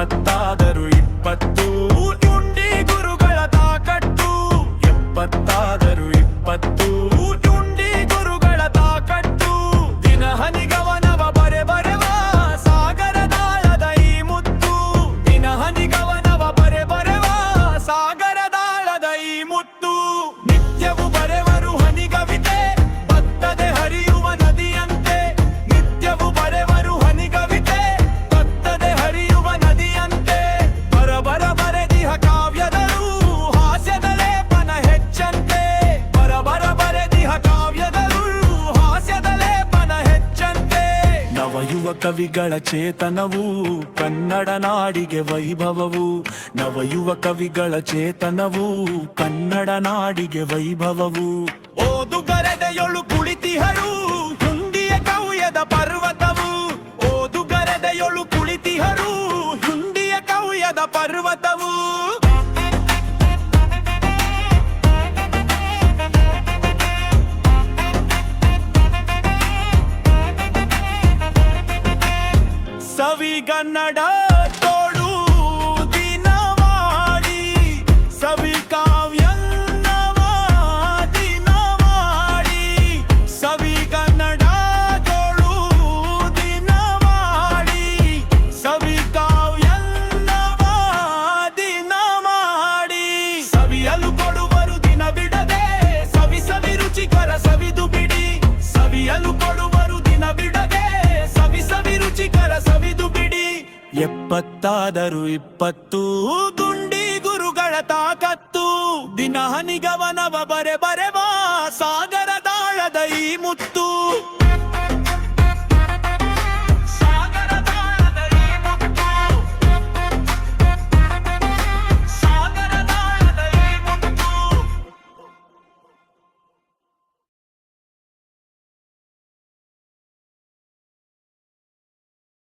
ಎಪ್ಪತ್ತಾದರೂ 20 ಉಂಡಿ ಗುರುಗಳ ತಾಕಟ್ಟು. ಎಪ್ಪತ್ತಾದರೂ 20 ಉಂಡಿ ಗುರುಗಳ ತಾಕಟ್ಟು. ದಿನ ಹನಿಗವನವ ಬರೆ ಬರೆವ ಸಾಗರದಾಳದ ಈ ಮುತ್ತು. ದಿನ ಹನಿಗವನವ ಬರೆ ಬರೆವ ಸಾಗರದಾಳದ ಈ ಮುತ್ತು. ನಿತ್ಯವು ಬರೆವರು ಹನಿಗವಿತೆ ಬತ್ತದೆ ಹರಿಯುವ ನದಿಯಂತೆ. ನಿತ್ಯವು ಬರೆವರು ಹನಿಗವಿತೆ ಬತ್ತದೆ ಹರಿಯುವ ನದಿಯಂತೆ. ಬರಬರ ಬರೆದಿಹ ಕಾವ್ಯದಳು ಹಾಸ್ಯದ ಲೇಪನ ಹೆಚ್ಚಂತೆ. ಬರಬರ ಬರೆದಿಹ ಕಾವ್ಯದಳು ಹಾಸ್ಯದ ಲೇಪನ ಹೆಚ್ಚಂತೆ. ನವಯುವ ಕವಿಗಳ ಚೇತನವು ಕನ್ನಡ ನಾಡಿಗೆ ವೈಭವವು. ನವಯುವ ಕವಿಗಳ ಚೇತನವು ಕನ್ನಡ ನಾಡಿಗೆ ವೈಭವವು. ಓದುಗರೆದೆಯೊಳು ಕುಳಿತಿಹರು ಹುಂಡಿಯ ಕವ್ಯದ ಪರ್ವತವು. ಓದುಗರೆದೆಯೊಳು ಕುಳಿತಿಹರು ಹುಂಡಿಯ ಕವ್ಯದ ಪರ್ವತವು. ಸವಿಗನ್ನಡ ತೋಡು ದಿನ ಮಾಡಿ ಸವಿ ಕಾವ್ಯನ್ನವ ದಿನ ಮಾಡಿ. ಸವಿಗನ್ನಡ ತೋಡು ದಿನ ಮಾಡಿ ಸವಿ ಕಾವ್ಯನ್ನವ ದಿನ ಮಾಡಿ. ಸವಿಯಲು ಕೊಡುವರು ದಿನ ಬಿಡದೆ ಸವಿ ಸವಿ ರುಚಿಕರ ಸವಿದು ಬಿಡಿ. ಸವಿಯಲು ಕೊಡುವರು ದಿನ ಬಿಡದೆ ಸವಿ ಸವಿ ರುಚಿಕರ ಸವಿದು ಬಿಡಿ. ಎಪ್ಪತ್ತಾದರೂ 20 ಗುಂಡಿ ಗುರುಗಳ ತಾಕತ್ತು. ದಿನ ಹನಿಗವನವ ಬರೆ ಬರೆವ